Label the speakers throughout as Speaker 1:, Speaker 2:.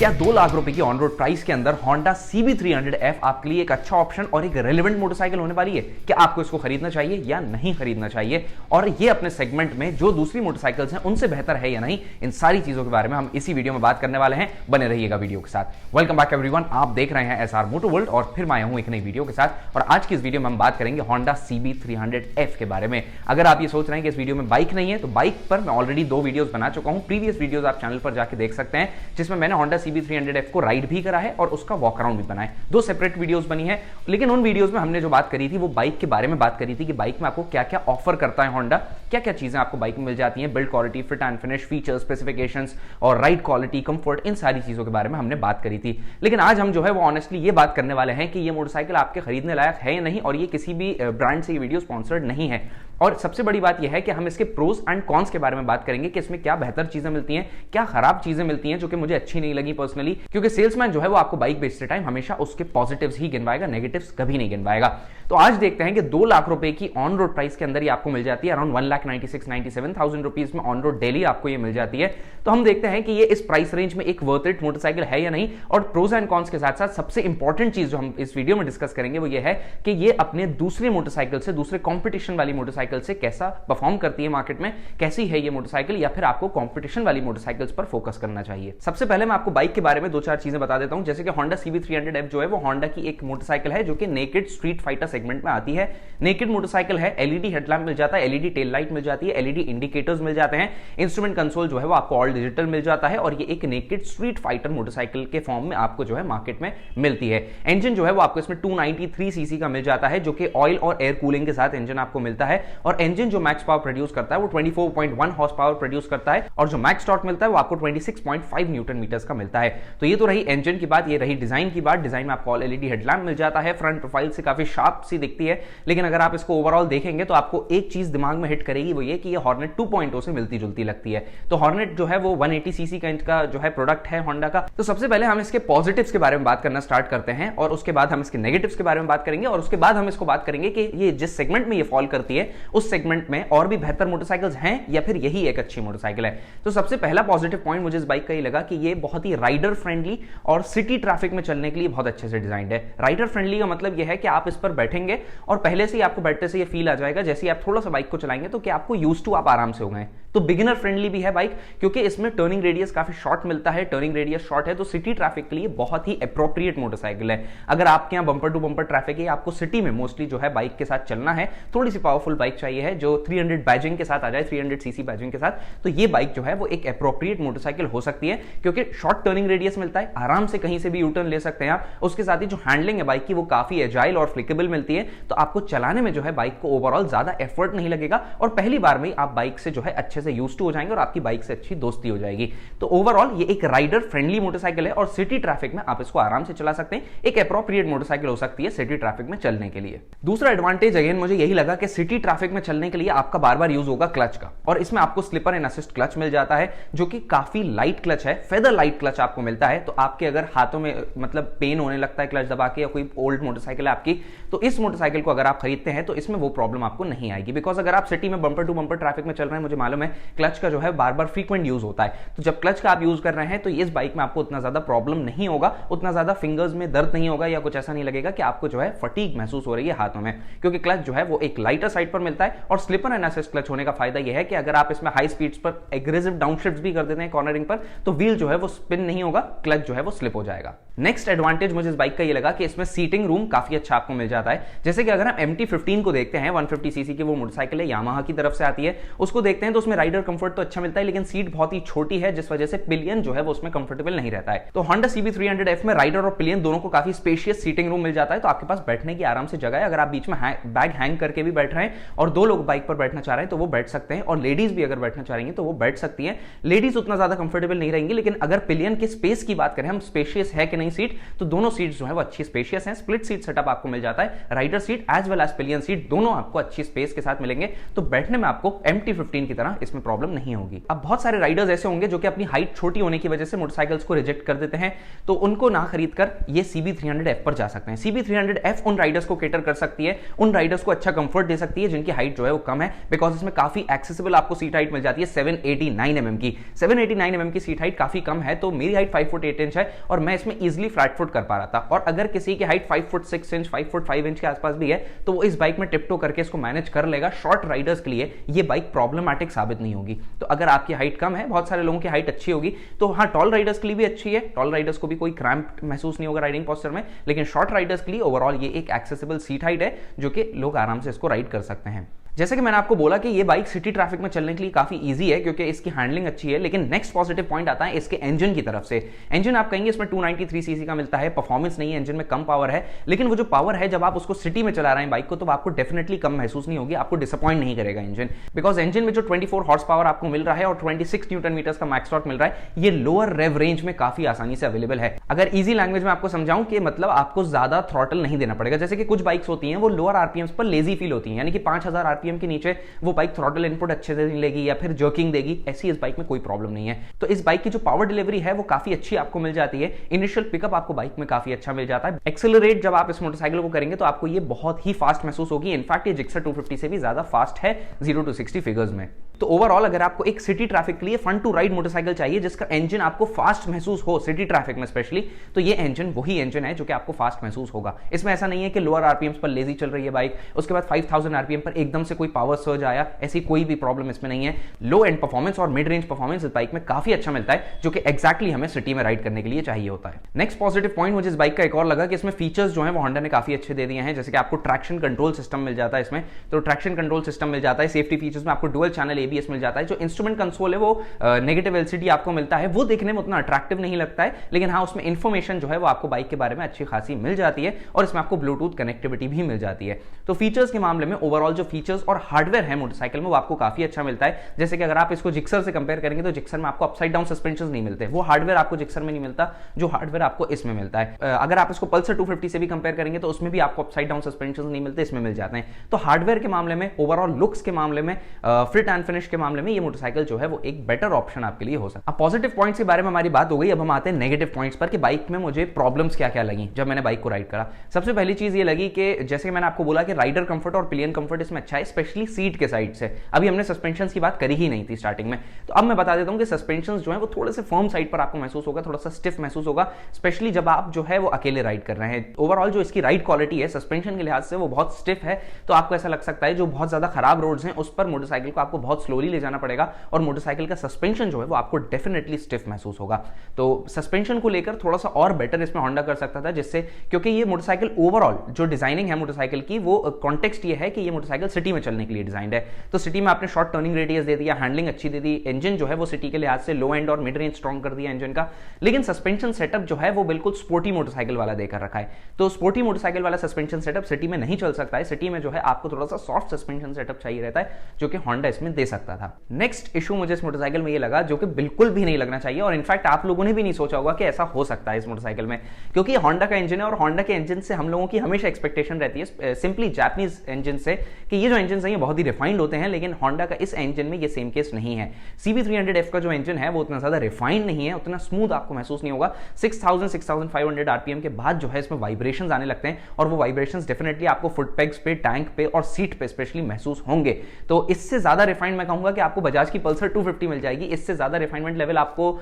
Speaker 1: क्या 2 लाख रुपए की ऑन रोड प्राइस के अंदर Honda CB300F आपके लिए एक अच्छा ऑप्शन और एक रेलेवेंट मोटरसाइकिल होने वाली है? क्या आपको इसको खरीदना चाहिए या नहीं खरीदना चाहिए, और ये अपने सेगमेंट में जो दूसरी मोटरसाइकिल्स हैं उनसे बेहतर है या नहीं, इन सारी चीजों के बारे में हम इसी वीडियो में बात करने वाले हैं। बने रहिएगा वीडियो के साथ। वेलकम बैक एवरीवन, आप देख रहे हैं SR मोटर वर्ल्ड और फिर मैं आया हूं एक नई वीडियो के साथ। और आज की इस वीडियो में हम बात करेंगे Honda CB300F के बारे में। अगर आप ये सोच रहे हैं कि इस वीडियो में बाइक नहीं है, तो बाइक पर मैं ऑलरेडी 2 वीडियोस बना चुका हूं। प्रीवियस वीडियोस आप चैनल पर जाके देख सकते हैं, जिसमें मैंने Honda CB300F को राइड भी करा है और उसका वॉक अराउंड भी बनाया। 2 सेपरेट वीडियोस बनी है, लेकिन उन वीडियोस में हमने जो बात करी थी वो बाइक के बारे में बात करी थी कि बाइक में आपको क्या क्या ऑफर करता है Honda, क्या क्या चीजें आपको बाइक में मिल जाती हैं, build quality, fit and finish, features, specifications और राइड क्वालिटी, कंफर्ट, इन सारी चीजों के बारे में हमने बात करी थी। लेकिन आज हम जो है वो ऑनेस्टली ये बात करने वाले हैं कि ये मोटरसाइकिल आपके खरीदने लायक है या नहीं, और ये किसी भी ब्रांड से ये वीडियो स्पॉन्सर्ड नहीं है। और सबसे बड़ी बात यह है कि हम इसके प्रोस एंड कॉन्स के बारे में बात करेंगे कि इसमें क्या बेहतर चीजें मिलती हैं, क्या खराब चीजें मिलती हैं जो कि मुझे अच्छी नहीं लगी पर्सनली, क्योंकि सेल्समैन जो है वो आपको बाइक बेचते टाइम हमेशा उसके पॉजिटिव्स ही गिनवाएगा, नेगेटिव्स कभी नहीं गिनवाएगा। तो आज देखते हैं कि 2 लाख रुपए की ऑन रोड प्राइस के अंदर ही आपको मिल जाती है, अराउंड 1,96,97,000 रुपीज में ऑन रोड डेली आपको ये मिल जाती है। तो हम देखते हैं कि ये इस प्राइस रेंज में एक वर्थ इट मोटरसाइकिल है या नहीं, और प्रोस एंड कॉन्स के साथ साथ सबसे इंपॉर्टेंट चीज जो हम इस वीडियो में डिस्कस करेंगे वो ये है कि ये अपने दूसरे मोटरसाइकिल से, दूसरे कॉम्पिटिशन वाली मोटरसाइकिल से कैसा परफॉर्म करती है मार्केट में, कैसी है ये मोटरसाइकिल, या फिर आपको कंपटीशन वाली मोटरसाइकिल्स पर फोकस करना चाहिए। सबसे पहले मैं आपको बाइक के बारे में 2-4 चीजें बता देता हूं। जैसे कि Honda CB300F जो है वो Honda की एक मोटरसाइकिल है जो कि नेकेड स्ट्रीट फाइटर सेगमेंट में आती है। नेकेड मोटरसाइकिल है, LED हेडलैम्प मिल जाता है, LED टेल लाइट मिल जाती है, LED इंडिकेटर्स मिल जाते हैं, इंस्ट्रूमेंट कंसोल जो है वो आपको ऑल डिजिटल मिल जाता है, और ये एक नेकेड स्ट्रीट फाइटर मोटरसाइकिल के फॉर्म में आपको जो है मार्केट में मिलती है। इंजन जो है वो आपको इसमें 293 सीसी का मिल जाता है, जो कि ऑयल और एयर कूलिंग के साथ इंजन आपको मिलता है। और इंजन जो मैक्स पावर प्रोड्यूस करता है वो 24.1 हॉर्स पावर प्रोड्यूस करता है, और जो मैक्स टॉर्क मिलता है वो आपको 26.5 न्यूटन मीटर्स का मिलता है। तो ये तो रही इंजन की बात, ये रही डिजाइन की बात। डिजाइन में आपको ऑल LED हेडलैम्प मिल जाता है, फ्रंट प्रोफाइल से काफी शार्प सी दिखती है। लेकिन अगर आप इसको ओवरऑल देखेंगे तो आपको एक चीज दिमाग में हिट करेगी, वो ये कि ये हॉर्नेट 2.0 से मिलती जुलती लगती है। तो हॉर्नेट जो है वो 180 सीसी का जो है प्रोडक्ट है Honda का। तो सबसे पहले हम इसके पॉजिटिव्स के बारे में बात करना स्टार्ट करते हैं, और उसके बाद हम इसके नेगेटिव्स के बारे में बात करेंगे, और उसके बाद हम इसको बात करेंगे कि ये जिस सेगमेंट में ये फॉल करती है उस सेगमेंट में और भी बेहतर मोटरसाइकिल्स हैं या फिर यही एक अच्छी मोटरसाइकिल है। तो सबसे पहला पॉजिटिव पॉइंट मुझे इस बाइक का ये लगा कि ये बहुत ही राइडर फ्रेंडली और सिटी ट्रैफिक में चलने के लिए बहुत अच्छे से डिजाइंड है। राइडर फ्रेंडली का मतलब यह है कि आप इस पर बैठेंगे और पहले से ही आपको बैठते से ये फील आ जाएगा, जैसे आप थोड़ा सा बाइक को चलाएंगे तो कि आपको यूज्ड टू आप आराम से हो गए। तो बिगिनर फ्रेंडली भी है बाइक, क्योंकि इसमें टर्निंग रेडियस काफी शॉर्ट मिलता है। टर्निंग रेडियस शॉर्ट है तो सिटी ट्रैफिक के लिए बहुत ही अप्रोप्रिएट मोटरसाइकिल है। अगर आपके यहाँ बंपर टू बंपर ट्रैफिक है, आपको सिटी में मोस्टली जो है बाइक के साथ चलना है, थोड़ी सी पावरफुल बाइक चाहिए है जो 300 बैजिंग के साथ आ जाए, 300 सीसी बैजिंग के साथ, तो ये बाइक जो है वो एक अप्रोप्रिएट मोटरसाइकिल हो सकती है, क्योंकि शॉर्ट टर्निंग रेडियस मिलता है, आराम से कहीं से भी यू टर्न ले सकते हैं आप। उसके साथ ही जो हैंडलिंग है बाइक की वो काफी एजाइल और फ्लिकेबल मिलती है, तो आपको चलाने में जो है बाइक को ओवरऑल ज्यादा एफर्ट नहीं लगेगा, और पहली बार में आप बाइक से जो है अच्छे से यूज्ड टू हो जाएंगे और आपकी बाइक से अच्छी दोस्ती हो जाएगी। तो ओवरऑल ये एक राइडर फ्रेंडली मोटरसाइकिल है, और सिटी ट्रैफिक में आप इसको आराम से चला सकते हैं। एक एप्रोप्रिएट मोटरसाइकिल हो सकती है सिटी ट्रैफिक में चलने के लिए। दूसरा एडवांटेज अगेन मुझे यही लगा कि सिटी ट्रैफिक में चलने के लिए आपका बार बार यूज होगा क्लच का, और इसमें आपको स्लिपर एंड असिस्ट क्लच मिल जाता है, जो कि काफी लाइट क्लच है, फेदर लाइट क्लच आपको मिलता है। तो आपके अगर हाथों में मतलब पेन होने लगता है क्लच दबा के, या कोई ओल्ड मोटरसाइकिल है आपकी, तो इस मोटरसाइकिल को अगर आप खरीदते हैं तो इसमें वो प्रॉब्लम आपको नहीं आएगी। बिकॉज अगर आप सिटी में बंपर टू बंपर ट्रैफिक में चल रहे हैं, मुझे मालूम है क्लच का जो है बार बार फ्रीक्वेंट यूज होता है, तो जब क्लच का आप यूज कर रहे हैं तो इस बाइक में आपको उतना ज्यादा प्रॉब्लम नहीं होगा, उतना ज्यादा फिंगर्स में दर्द नहीं होगा, या कुछ ऐसा नहीं लगेगा कि आपको जो है फटीग महसूस हो रही है हाथों में, क्योंकि क्लच जो है वो एक लाइटर साइड पर मिलता है। और स्लिपर एंड असिस्ट क्लच होने का फायदा यह है कि अगर आप इसमें हाई स्पीड्स पर एग्रेसिव डाउनशिफ्ट्स भी कर देते हैं कॉर्नरिंग पर, तो व्हील जो है वो स्पिन नहीं होगा, क्लच जो है वो स्लिप हो जाएगा। नेक्स्ट एडवांटेज मुझे इस बाइक का ये लगा कि इसमें सीटिंग रूम काफी अच्छा आपको मिल जाता है। जैसे कि अगर हम MT-15 को देखते हैं, 150 सीसी की वो मोटरसाइकिल है, यामाहा की तरफ से आती है, उसको देखते हैं तो उसमें राइडर कंफर्ट तो अच्छा मिलता है, लेकिन सीट बहुत ही छोटी है, जिस वजह से पिलियन जो है वो उसमें कंफर्टेबल नहीं रहता है। तो Honda CB300F में राइडर और पिलियन दोनों को काफी स्पेशियस सीटिंग रूम मिल जाता है, तो आपके पास बैठने की आराम से जगह है। अगर आप बीच में बैग हैंग करके भी बैठ रहे हैं और 2 लोग बाइक पर बैठना चाह रहे हैं तो वो बैठ सकते हैं, और लेडीज भी अगर बैठना चाह रही हैं तो वो बैठ सकती हैं। लेडीज उतना ज्यादा कंफर्टेबल नहीं रहेंगी, लेकिन अगर पिलियन के स्पेस की बात करें हम, स्पेशियस है कि नई सीट, तो दोनों सीट्स जो है वो अच्छी स्पेशियस हैं, स्प्लिट सीट सेटअप आपको मिल जाता है, rider seat as well as pillion seat दोनों आपको अच्छी स्पेस के साथ मिलेंगे, तो बैठने में आपको MT-15 की तरह इसमें प्रॉब्लम नहीं होगी। अब बहुत सारे राइडर्स ऐसे होंगे जो कि अपनी हाइट छोटी होने की वजह से मोटरसाइकिल्स को रिजेक्ट कर देते हैं, तो उनको ना खरीद कर ये CB300F पर जा सकते हैं। CB300F उन राइडर्स को केटर कर सकती है, उन राइडर्स को अच्छा कंफर्ट दे सकती है जिनकी हाइट जो है वो कम है, बिकॉज इसमें काफी एक्सेसिबल आपको सीट हाइट मिल जाती है 789 mm की। 789 mm की सीट हाइट काफी कम है, तो मेरी हाइट 5 फुट 8 इंच है और मैं इसमें इजिली फ्लैट फुट कर पा रहा था, और अगर किसी की height 5 foot 6 inch 5 foot 5 inch के आसपास भी है तो वो इस बाइक में टिप्टो करके इसको मैनेज कर लेगा। शॉर्ट राइडर्स के लिए ये बाइक प्रॉब्लमैटिक साबित नहीं होगी। तो अगर आपकी हाइट कम है, बहुत सारे लोगों की हाइट अच्छी होगी, तो हाँ टॉल राइडर्स के लिए भी अच्छी है, टॉल राइडर्स को भी कोई क्रैम्प महसूस नहीं होगा राइडिंग पोस्चर में, लेकिन शॉर्ट राइडर्स के लिए ओवरऑल ये एक एक्सेसिबल सीट हाइट है जो कि लोग आराम से इसको राइड कर सकते हैं। जैसे कि मैंने आपको बोला कि ये बाइक सिटी ट्रैफिक में चलने के लिए काफी इजी है क्योंकि इसकी हैंडलिंग अच्छी है, लेकिन नेक्स्ट पॉजिटिव पॉइंट आता है इसके इंजन की तरफ से। इंजन आप कहेंगे इसमें 293 सीसी का मिलता है, परफॉर्मेंस नहीं है इंजन में, कम पावर है, लेकिन वो जो पावर है जब आप उसको सिटी में चला रहे हैं बाइक को, तो आपको डेफिनेटली कम महसूस नहीं होगी, आपको डिसअपॉइंट नहीं करेगा इंजन, बिकॉज इंजन में जो 24 हॉर्स पावर आपको मिल रहा है और 26 न्यूटन मीटर्स का मैक्स टॉर्क मिल रहा है, ये लोअर रेव रेंज में काफी आसानी से अवेलेबल है। अगर ईजी लैंग्वेज में आपको समझाऊं कि मतलब आपको ज्यादा थ्रॉटल नहीं देना पड़ेगा, जैसे कि कुछ बाइक्स होती हैं वो लोअर आरपीएम्स पर लेजी फील होती हैं, यानी कि 5000 आरपीएम के नीचे वो बाइक थ्रॉटल इनपुट अच्छे से नहीं लेगी या फिर जर्किंग देगी, ऐसी इस बाइक में कोई प्रॉब्लम नहीं है। तो इस बाइक की जो पावर डिलीवरी है वो काफी अच्छी आपको मिल जाती है, इनिशियल पिकअप आपको बाइक में काफी अच्छा मिल जाता है, एक्सेलरेट जब आप इस मोटरसाइकिल को करेंगे तो आपको ये बहुत ही फास्ट महसूस होगी। इनफैक्ट ये जिक्सर 250 से भी ज्यादा फास्ट है 0 to 60 फिगर्स में। तो ओवरऑल अगर आपको एक सिटी ट्रैफिक के लिए फन टू राइड मोटरसाइकिल चाहिए जिसका इंजन आपको फास्ट महसूस हो सिटी ट्रैफिक में स्पेशली, तो ये इंजन वही इंजन है जो कि आपको फास्ट महसूस होगा। इसमें ऐसा नहीं है कि लोअर आरपीएम्स पर लेजी चल रही है बाइक, उसके बाद 5000 आरपीएम पर एकदम से कोई पावर सर्ज आया, ऐसी कोई भी प्रॉब्लम इसमें नहीं है। लो एंड परफॉर्मेंस और मिड रेंज परफॉर्मेंस इस बाइक में काफी अच्छा मिलता है, जो कि एक्जैक्टली हमें सिटी में राइड करने के लिए चाहिए होता है। नेक्स्ट पॉजिटिव पॉइंट मुझे इस बाइक का एक और लगा कि इसमें फीचर्स जो है वो होंडा ने काफी अच्छे दे दिए हैं, जैसे कि आपको ट्रैक्शन कंट्रोल सिस्टम मिल जाता है इसमें, तो ट्रैक्शन कंट्रोल सिस्टम मिल जाता है। सेफ्टी फीचर्स में आपको डुअल चैनल एबीएस मिल जाता है। जो इंस्ट्रूमेंट कंसोल है वो नेगेटिव एलसीडी आपको मिलता है, वो देखने में उतना अट्रैक्टिव नहीं लगता है, लेकिन हाँ उसमें इंफॉर्मेशन जो है वो आपको बाइक के बारे में अच्छी खासी मिल जाती है और इसमें आपको ब्लूटूथ कनेक्टिविटी भी मिल जाती है। तो फीचर्स के मामले में ओवरऑल जो फीचर्स और हार्डवेयर है मोटरसाइकिल में वो आपको काफी अच्छा मिलता है। जैसे कि अगर आप इसको जिक्सर से कंपेयर करेंगे तो जिक्सर में आपको अपसाइड डाउन सस्पेंशन नहीं मिलते, वो हार्डवेयर आपको जिक्सर में नहीं मिलता जो हार्डवेयर आपको इसमें मिलता है। अगर आप इसको पल्सर 250 से भी कंपेयर करेंगे तो उसमें भी आपको अपसाइड डाउन सस्पेंशन नहीं मिलते, इसमें मिल जाते हैं। तो हार्डवेयर के मामले में, ओवरऑल लुक्स के मामले में, फिट एंड फिनिश के मामले में ये मोटरसाइकिल जो है वो एक बेटर ऑप्शन आपके लिए हो सकता है। अब पॉजिटिव पॉइंट्स के बारे में हमारी बात हो गई, अब हम आते हैं नेगेटिव पॉइंट्स पर कि बाइक में मुझे प्रॉब्लम्स क्या क्या लगी जब मैंने बाइक को राइड करा। सबसे पहली चीज ये लगी कि जैसे मैंने आपको बोला कि राइडर कंफर्ट और पिलियन कंफर्ट इसमें अच्छा है, स्पेशली सीट के साइड से। अभी हमने सस्पेंशन की बात करी ही नहीं थी स्टार्टिंग में, तो अब मैं बता देता हूं कि सस्पेंशन जो है वो थोड़े से फर्म साइड पर आपको महसूस होगा, थोड़ा सा स्टिफ महसूस होगा, स्पेशली जब आप जो है वो अकेले राइड कर रहे हैं। ओवरऑल जो इसकी राइड क्वालिटी है सस्पेंशन के लिहाज से वो बहुत स्टिफ है, तो आपको ऐसा लग सकता है जो बहुत ज्यादा खराब रोड्स हैं उस पर मोटरसाइकिल को आपको बहुत स्लोली ले जाना पड़ेगा और मोटरसाइकिल का सस्पेंशन जो है वो आपको डेफिनेटली स्टिफ महसूस होगा। तो सस्पेंशन को लेकर थोड़ा सा और बेटर इसमें होंडा कर सकता था, जिससे क्योंकि ये मोटरसाइकिल ओवरऑल जो डिजाइनिंग है मोटरसाइकिल की वो कॉन्टेक्स्ट ये है कि ये मोटरसाइकिल सिटी में चलने के लिए डिजाइंड है, तो सिटी में आपने शॉर्ट टर्निंग रेडियस दे दिया, हैंडलिंग अच्छी दे दी, इंजन जो है वो सिटी के लिहाज से लो एंड और मिड रेंज स्ट्रॉन्ग कर दिया इंजन का, लेकिन सस्पेंशन सेटअप जो है वो बिल्कुल स्पोर्टी मोटरसाइकिल वाला देकर रखा है। तो स्पोर्टी मोटरसाइकिल वाला सस्पेंशन सेटअप सिटी में नहीं चल सकता है, सिटी में जो है आपको थोड़ा सा सॉफ्ट सस्पेंशन सेटअप चाहिए रहता है, जो कि होंडा इसमें दे सकता था। नेक्स्ट इशू मुझे इस मोटरसाइकिल में ये लगा, जो कि बिल्कुल भी नहीं लगना चाहिए और इनफैक्ट आप लोगों ने भी नहीं सोचा होगा कि ऐसा हो सकता है इस मोटरसाइकिल में, क्योंकि ये होंडा का इंजन है और होंडा के इंजन से हम लोगों की हमेशा एक्सपेक्टेशन रहती है, सिंपली जापानीज इंजन से, कि ये जो इंजन है ये बहुत ही रिफाइंड होते हैं, लेकिन होंडा का इस इंजन में ये सेम केस नहीं है। CB300F का जो इंजन है वो उतना ज्यादा रिफाइंड नहीं है, उतना स्मूथ आपको महसूस नहीं होगा। 6000-6500 आरपीएम के बाद जो है इसमें वाइब्रेशंस आने लगते हैं और वो वाइब्रेशंस डेफिनेटली आपको फुट पेग्स पे, टैंक पे और सीट पे स्पेशली महसूस होंगे। तो इससे ज्यादा रिफाइंड मैं कहूंगा कि आपको बजाज की पल्सर 250 मिल जाएगी, इससे ज्यादा रिफाइनमेंट लेवल आपको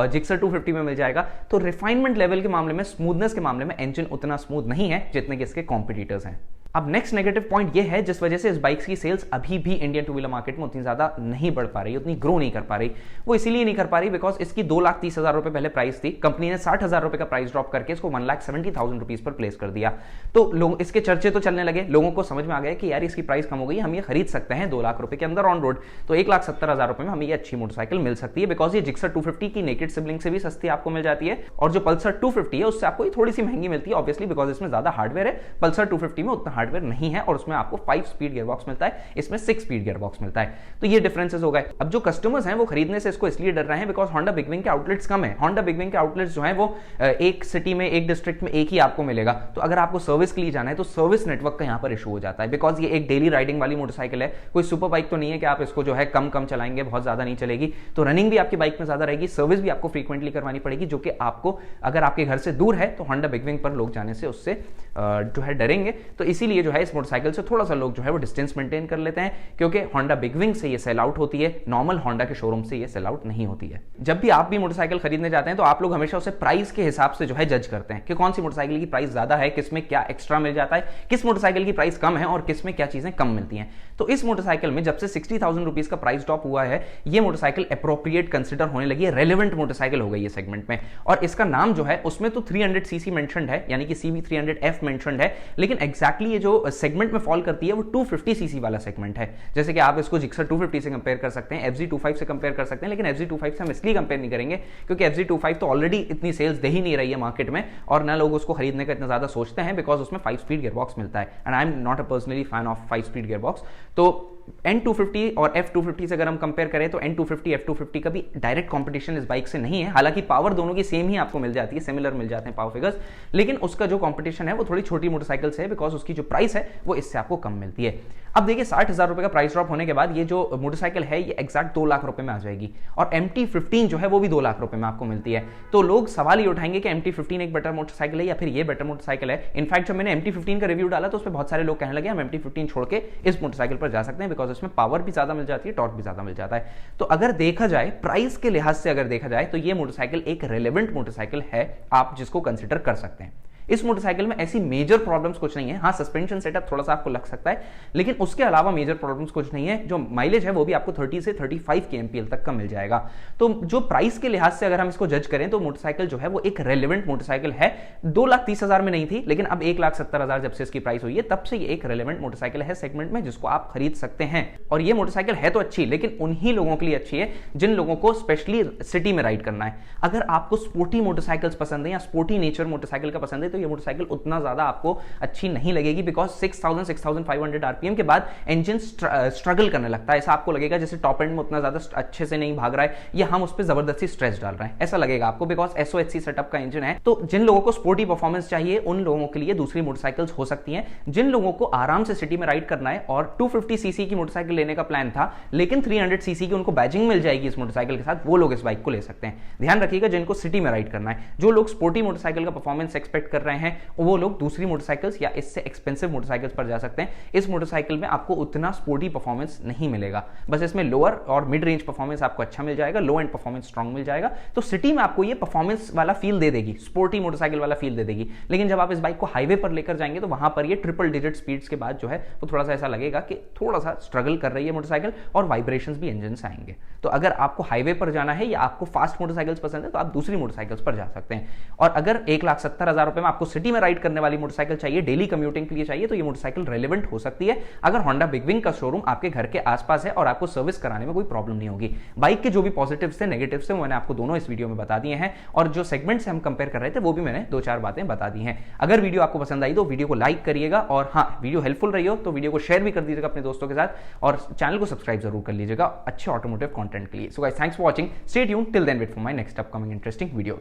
Speaker 1: जिक्सर 250 में मिल जाएगा। तो रिफाइनमेंट लेवल के मामले में, स्मूथनेस के मामले में इंजन उतना स्मूथ नहीं है जितने कि इसके कॉम्पिटिटर्स हैं। अब नेक्स्ट नेगेटिव पॉइंट ये है जिस वजह से इस बाइक्स की सेल्स अभी भी इंडियन टू व्हीलर मार्केट में उतनी ज्यादा नहीं बढ़ पा रही, उतनी ग्रो नहीं कर पा रही। वो इसीलिए नहीं कर पा रही बिकॉज इसकी 2,30,000 रुपए पहले प्राइस थी, कंपनी ने 60,000 रुपए का प्राइस ड्रॉप करके इसको 1,70,000 रुपीज पर प्लेस कर दिया। तो लोग इसके चर्चे तो चलने लगे, लोगों को समझ में आ गया कि यार इसकी प्राइस कम हो गई, हम ये खरीद सकते हैं 2 लाख रुपए के अंदर ऑन रोड, तो 1,70,000 रुपए में हमें ये अच्छी मोटरसाइकिल मिल सकती है, बिकॉज ये जिक्सर 250 की नेकेड सिबलिंग से भी सस्ती आपको मिल जाती है और जो पल्सर 250 है उससे आपको थोड़ी सी महंगी मिलती है ऑब्वियसली, बिकॉज इसमें ज्यादा हार्डवेयर है, पल्सर 250 में उतना हार्डवेयर हार्डवेयर नहीं है और उसमें आपको 5 स्पीड गियरबॉक्स मिलता है, इसमें 6 स्पीड गियरबॉक्स मिलता है। तो ये डिफरेंसेस हो गए। अब जो कस्टमर्स हैं वो खरीदने से इसको इसलिए डर रहे हैं बिकॉज होंडा बिग विंग के आउटलेट्स कम है। होंडा बिग विंग के आउटलेट्स जो है वो एक सिटी में, एक डिस्ट्रिक्ट में एक ही आपको मिलेगा। तो अगर आपको सर्विस के लिए जाना है तो सर्विस नेटवर्क का यहाँ पर इशू हो जाता है, बिकॉज ये एक डेली राइडिंग वाली मोटरसाइकिल है, कोई सुपर बाइक तो नहीं है कि आप इसको जो है कम चलाएंगे, बहुत ज्यादा नहीं चलेगी। तो रनिंग भी आपकी बाइक में ज्यादा रहेगी, सर्विस भी आपको फ्रीक्वेंटली करवानी पड़ेगी, जो कि आपको अगर आपके घर से दूर है तो होंडा बिग विंग पर लोग जाने से उससे जो है डरेंगे। तो इसीलिए जो है इस मोटरसाइकिल से थोड़ा सा लोग जो है वो डिस्टेंस मेंटेन कर लेते हैं, क्योंकि होंडा बिग विंग से ये सेल आउट होती है, नॉर्मल होंडा के शोरूम से ये सेल आउट नहीं होती है। जब भी आप भी मोटरसाइकिल खरीदने जाते हैं तो आप लोग हमेशा उसे प्राइस के हिसाब से जो है जज करते हैं कि कौन सी मोटरसाइकिल की प्राइस ज्यादा है, किसमें क्या एक्स्ट्रा मिल जाता है, किस मोटरसाइकिल की प्राइस कम है और किसमें क्या चीजें कम मिलती हैं। तो इस मोटरसाइकिल में जब से 60,000 रुपीज का प्राइस ड्रॉप हुआ है, ये मोटरसाइकिल एप्रोप्रिएट कंसिडर होने लगी है, रेलेवेंट मोटरसाइकिल हो गई है सेगमेंट में। और इसका नाम जो है उसमें तो 300 सीसी मेंशन्ड है, यानी कि CB300F मेंशन्ड है, लेकिन एक्जैक्टली ये जो सेगमेंट में फॉल करती है वो 250 सीसी वाला सेगमेंट है। जैसे कि आप इसको जिक्सर 250 से कंपेयर कर सकते हैं, FZ25 से कंपेयर कर सकते हैं, लेकिन FZ25 से हम इसलिए कंपेयर नहीं करेंगे क्योंकि FZ25 तो ऑलरेडी इतनी सेल्स दे ही नहीं रही है मार्केट में, और ना लोग उसको खरीदने का इतना ज्यादा सोचते हैं, बिकॉज उसमें 5 स्पीड गियरबॉक्स मिलता है and I am not a personally fan of 5 speed gearbox. तो N250 और F250 से अगर हम कंपेयर करें तो N250 F250 का भी डायरेक्ट कंपटीशन इस बाइक से नहीं है। हालांकि पावर दोनों की सेम ही आपको मिल जाती है, सिमिलर मिल जाते हैं पावर फिगर्स, लेकिन उसका जो कंपटीशन है वो थोड़ी छोटी मोटरसाइकिल से है, बिकॉज उसकी जो प्राइस है वो इससे आपको कम मिलती है। अब देखिए 60,000 रुपए का प्राइस ड्रॉप होने के बाद ये जो मोटरसाइकिल है ये एक्जैक्ट 2 लाख रुपए में आ जाएगी, और MT15 जो है वो भी 2 लाख रुपए में आपको मिलती है। तो लोग सवाल ये उठाएंगे कि MT15 एक बेटर मोटरसाइकिल है या फिर ये बेटर मोटरसाइकिल है। इनफैक्ट जब मैंने MT15 का रिव्यू डाला तो उस पर बहुत सारे लोग कहने लगे हम MT15 छोड़ के इस मोटरसाइकिल पर जा सकते हैं, बिकॉज इसमें पावर भी ज्यादा मिल जाती है, टॉर्क भी ज्यादा मिल जाता है। तो अगर देखा जाए प्राइस के लिहाज से, अगर देखा जाए तो ये मोटरसाइकिल एक रेलेवेंट मोटरसाइकिल है, आप जिसको कंसिडर कर सकते हैं। इस मोटरसाइकिल में ऐसी मेजर प्रॉब्लम्स कुछ नहीं है। हाँ, सस्पेंशन सेटअप थोड़ा सा आपको लग सकता है, लेकिन उसके अलावा मेजर प्रॉब्लम्स कुछ नहीं है। जो माइलेज है वो भी आपको 30 से 35 kmpl तक का मिल जाएगा। तो जो प्राइस के लिहाज से अगर हम इसको जज करें तो मोटरसाइकिल जो है वो एक रेलेवेंट मोटरसाइकिल है। 2,30,000 में नहीं थी, लेकिन अब 1,70,000 जब से इसकी प्राइस हुई है तब से ये एक रेलेवेंट मोटरसाइकिल है सेगमेंट में, जिसको आप खरीद सकते हैं। और ये मोटरसाइकिल है तो अच्छी, लेकिन उन्हीं लोगों के लिए अच्छी है जिन लोगों को स्पेशली सिटी में राइड करना है। अगर आपको स्पोर्टी मोटरसाइकिल्स पसंद है या स्पोर्टी नेचर मोटरसाइकिल का पसंद है तो ये मोटरसाइकिल उतना ज्यादा आपको अच्छी नहीं लगेगी, बिकॉज 6,500 आरपीएम के बाद इंजन स्ट्रगल करने लगता है। ऐसा आपको लगेगा जैसे टॉप एंड में उतना ज्यादा अच्छे से नहीं भाग रहा है या हम उस पर जबरदस्ती स्ट्रेस डाल रहे हैं, ऐसा लगेगा आपको, बिकॉज SOHC सेटअप का इंजन है। तो जिन लोगों को स्पोर्टी परफॉर्मेंस चाहिए उन लोगों के लिए दूसरी मोटरसाइकिल्स हो सकती हैं। जिन लोगों को आराम से सिटी में राइड करना है और 250 सीसी की मोटरसाइकिल लेने का प्लान था, लेकिन 300 सीसी की उनको बैजिंग मिल जाएगी इस मोटरसाइकिल के साथ, वो लोग इस बाइक को ले सकते हैं। ध्यान रखिएगा, जिनको सिटी में राइड करना है, जो लोग स्पोर्टी मोटरसाइकिल का परफॉर्मेंस एक्सपेक्ट कर रहे हैं वो लोग दूसरी मोटरसाइकिल्स या इससे एक्सपेंसिव मोटरसाइकिल्स पर जा सकते हैं। इस मोटरसाइकिल में आपको उतना स्पोर्टी परफॉर्मेंस नहीं मिलेगा, बस इसमें लोअर और मिड रेंज परफॉर्मेंस आपको अच्छा मिल जाएगा, लो एंड परफॉर्मेंस स्ट्रांग मिल जाएगा। तो सिटी में आपको ये परफॉर्मेंस वाला फील दे देगी, स्पोर्टी मोटरसाइकिल वाला फील दे देगी। लेकिन जब आप इस बाइक को हाईवे पर लेकर जाएंगे तो वहां पर ये ट्रिपल डिजिट स्पीड्स के बाद जो है वो थोड़ा सा ऐसा लगेगा कि थोड़ा सा स्ट्रगल कर रही है मोटरसाइकिल, और वाइब्रेशंस भी इंजन से आएंगे। तो अगर आपको हाईवे पर जाना है या आपको फास्ट मोटरसाइकिल्स पसंद है तो आप दूसरी मोटरसाइकिल्स पर जा सकते हैं। और अगर 1,70,000 रुपए में आपको सिटी में राइड करने वाली मोटरसाइकिल चाहिए, डेली कम्यूटिंग के लिए चाहिए, तो ये मोटरसाइकिल रेलेवेंट हो सकती है अगर होंडा बिग विंग का शोरूम आपके घर के आसपास है और आपको सर्विस कराने में कोई प्रॉब्लम नहीं होगी। बाइक के जो भी पॉजिटिव्स थे, नेगेटिव्स थे, मैंने आपको दोनों इस वीडियो में बता दिए हैं, और जो सेगमेंट से हम कंपेयर कर रहे थे वो भी मैंने 2-4 बातें बता दी हैं। अगर वीडियो आपको पसंद आई तो वीडियो को लाइक करिएगा, और हाँ, वीडियो हेल्पफुल रही हो तो वीडियो को शेयर भी कर दीजिएगा अपने दोस्तों के साथ, और चैनल को सब्सक्राइब जरूर कर लीजिएगा अच्छे ऑटोमोटिव कंटेंट के लिए। So guys, thanks for watching, stay tuned, till then wait for my next upcoming interesting video.